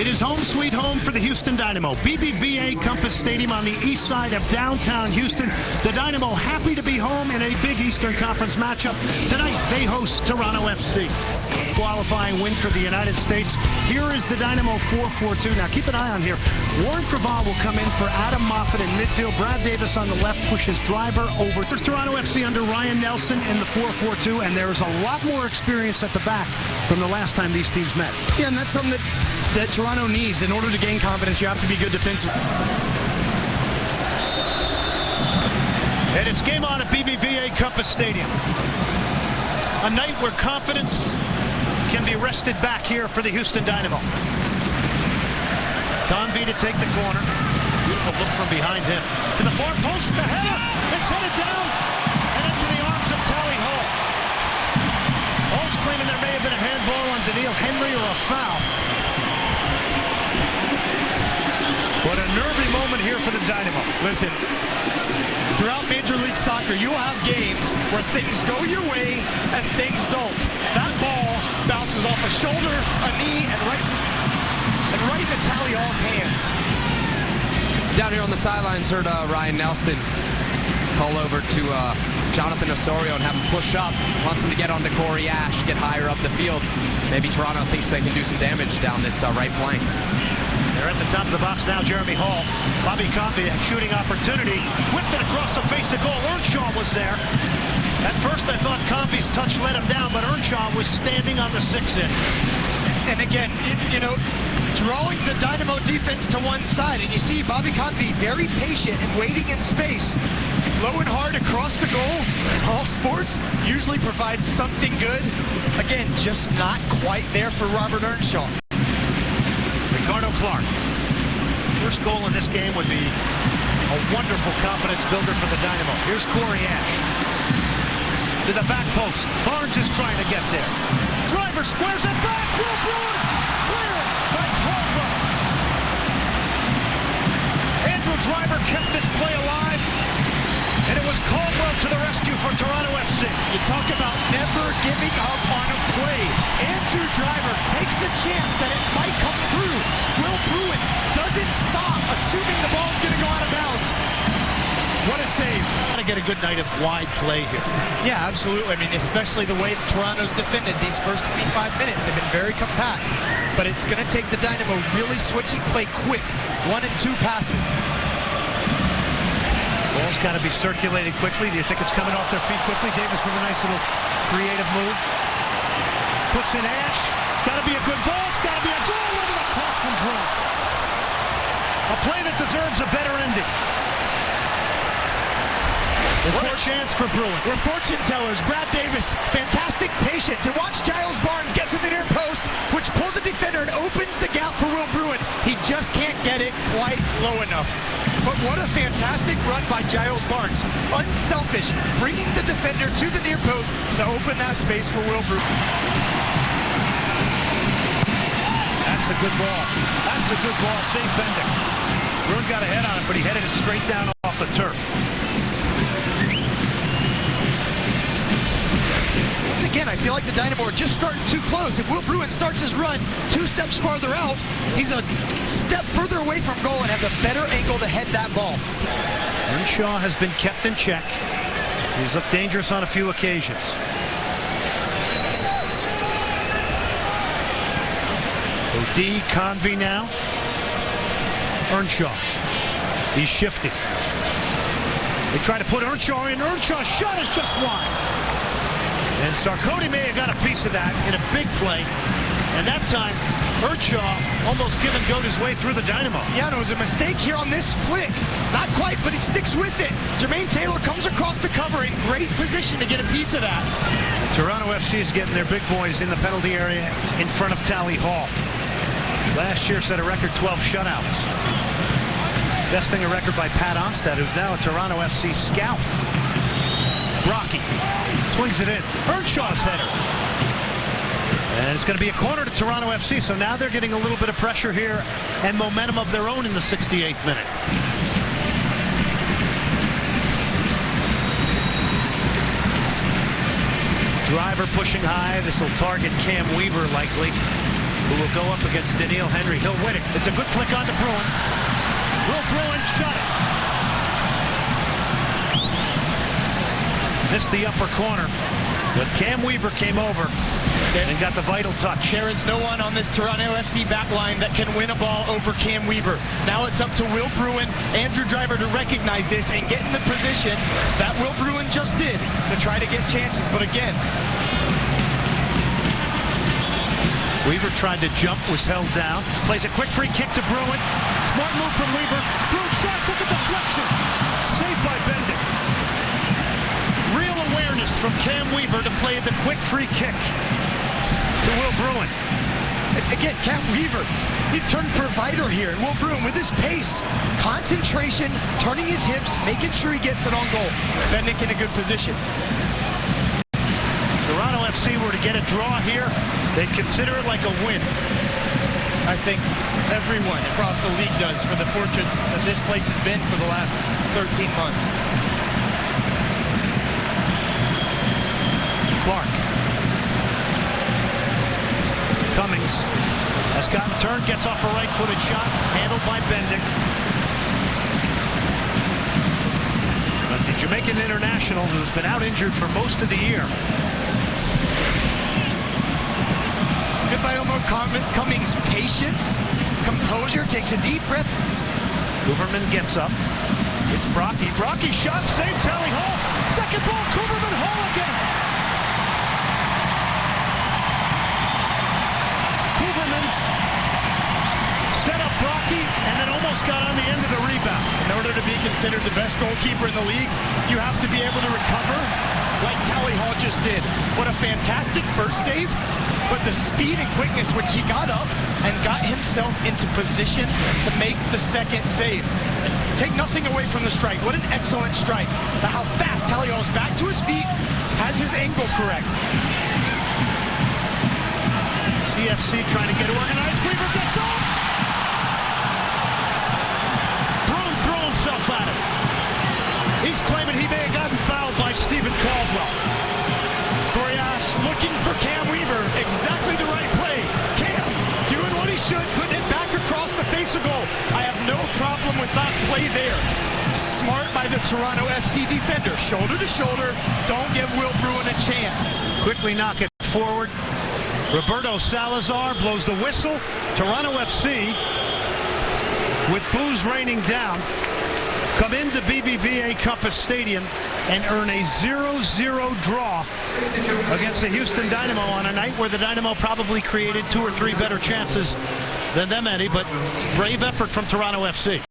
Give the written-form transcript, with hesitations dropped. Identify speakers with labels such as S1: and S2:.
S1: It is home sweet home for the Houston Dynamo. BBVA Compass Stadium on the east side of downtown Houston. The Dynamo happy to be home in a big Eastern Conference matchup. Tonight, they host Toronto FC. Qualifying win for the United States. Here is the Dynamo 4-4-2. Now, keep an eye on here. Warren Craval will come in for Adam Moffat in midfield. Brad Davis on the left pushes Driver over. There's Toronto FC under Ryan Nelson in the 4-4-2, and there is a lot more experience at the back from the last time these teams met.
S2: Yeah, and that's something that Toronto needs. In order to gain confidence, you have to be good defensively.
S1: And it's game on at BBVA Compass Stadium. A night where confidence can be wrested back here for the Houston Dynamo. Convey to take the corner. Beautiful look from behind him. To the far post, the header. It's headed down and into the arms of Tally Hall. Hall's claiming there may have been a handball on Daniil Henry or a foul. What a nervy moment here for the Dynamo.
S2: Listen, throughout Major League Soccer, you will have games where things go your way and things don't. That ball bounces off a shoulder, a knee, and right into Tally Hall's hands.
S3: Down here on the sidelines, heard Ryan Nelson call over to Jonathan Osorio and have him push up. Wants him to get onto Corey Ash, get higher up the field. Maybe Toronto thinks they can do some damage down this right flank.
S1: They're at the top of the box now, Jeremy Hall. Bobby Convey, a shooting opportunity. Whipped it across the face of goal. Earnshaw was there. At first, I thought Convey's touch let him down, but Earnshaw was standing on the 6-in.
S2: And again, you know, drawing the Dynamo defense to one side. And you see Bobby Convey very patient and waiting in space. Low and hard across the goal in all sports usually provides something good. Again, just not quite there for Robert Earnshaw.
S1: Ricardo Clark. First goal in this game would be a wonderful confidence builder for the Dynamo. Here's Corey Ash. To the back post. Barnes is trying to get there. Driver squares it back. Will Bruin cleared by Caldwell. Andrew Driver kept this play alive. And it was Caldwell to the rescue for Toronto FC.
S2: You talk about never giving up on a play. Andrew Driver takes a chance that it might come through. Will Bruin doesn't stop, assuming the ball's going to go out of bounds. What a save.
S1: Got to get a good night of wide play here.
S2: Yeah, absolutely. I mean, especially the way Toronto's defended these first 25 minutes. They've been very compact. But it's going to take the Dynamo really switching play quick. 1 and 2 passes.
S1: Ball's got to be circulated quickly. Do you think it's coming off their feet quickly? Davis with a nice little creative move. Puts in Ash. It's got to be a good ball. It's got to be a goal over the top from Bruin. A play that deserves a better ending. What a chance for Bruin.
S2: We're fortune tellers. Brad Davis, fantastic patience. And watch Giles Barnes get to the near post, which pulls a defender and opens the gap for Will Bruin. He just can't get it quite low enough. But what a fantastic run by Giles Barnes. Unselfish, bringing the defender to the near post to open that space for Will Bruin.
S1: That's a good ball. That's a good ball. Safe bending. Bruin got a head on it, but he headed it straight down off the turf.
S2: Once again, I feel like the Dynamo are just starting too close. If Will Bruin starts his run 2 steps farther out, he's a step further away from goal and has a better angle to head that ball.
S1: Earnshaw has been kept in check. He's looked dangerous on a few occasions. OD, Convey now. Earnshaw. He's shifting. They try to put Earnshaw in. Earnshaw's shot is just wide. And Sarkodie may have got a piece of that in a big play. And that time, Earnshaw almost give and goat his way through the Dynamo.
S2: Yeah, and it was a mistake here on this flick. Not quite, but he sticks with it. Jermaine Taylor comes across the cover in great position to get a piece of that.
S1: Toronto FC is getting their big boys in the penalty area in front of Tally Hall. Last year set a record 12 shutouts. Besting a record by Pat Onstad, who's now a Toronto FC scout. Brocky swings it in. Earnshaw's header. And it's going to be a corner to Toronto FC, so now they're getting a little bit of pressure here and momentum of their own in the 68th minute. Driver pushing high. This will target Cam Weaver likely. who will go up against Daniil Henry. He'll win it. It's a good flick on to Bruin. Will Bruin shot it. Missed the upper corner, but Cam Weaver came over and got the vital touch.
S2: There is no one on this Toronto FC back line that can win a ball over Cam Weaver. Now it's up to Will Bruin, Andrew Driver to recognize this and get in the position that Will Bruin just did to try to get chances. But again,
S1: Weaver tried to jump, was held down. Plays a quick free kick to Bruin. Smart move from Weaver. Bruin shot, took a deflection. Saved by Bendick. Real awareness from Cam Weaver to play the quick free kick to Will Bruin.
S2: Again, Cam Weaver, he turned provider here. And Will Bruin, with his pace, concentration, turning his hips, making sure he gets it on goal. Bendick in a good position.
S1: Toronto FC were to get a draw here, they'd consider it like a win.
S2: I think everyone across the league does for the fortunes that this place has been for the last 13 months.
S1: Clark. Cummings has gotten turned, gets off a right-footed shot, handled by Bendick. But the Jamaican international who's been out injured for most of the year.
S2: Good by Omar Cummings. Patience, composure, takes a deep breath.
S1: Hooverman gets up. It's Brocky. Brocky shot, save Tally Hall. Second ball, Hooverman, Hall again. Hooverman's set up Brocky and then almost got on the end of the rebound.
S2: In order to be considered the best goalkeeper in the league, you have to be able to recover like Tally Hall just did. What a fantastic first save, but the speed and quickness which he got up and got himself into position to make the second save. Take nothing away from the strike. What an excellent strike. But how fast Tally Hall is back to his feet, has his angle correct.
S1: TFC trying to get organized. Weaver gets off. Bruin threw himself at him. He's claiming he may have gotten fouled by Stephen Caldwell.
S2: Corias looking for Cam Weaver. Exactly the right play. Cam doing what he should, putting it back across the face of goal. I have no problem with that play there. Smart by the Toronto FC defender. Shoulder to shoulder. Don't give Will Bruin a chance.
S1: Quickly knock it forward. Roberto Salazar blows the whistle. Toronto FC, with boos raining down, come into BBVA Compass Stadium and earn a 0-0 draw against the Houston Dynamo on a night where the Dynamo probably created 2 or 3 better chances than them, Eddie, but brave effort from Toronto FC.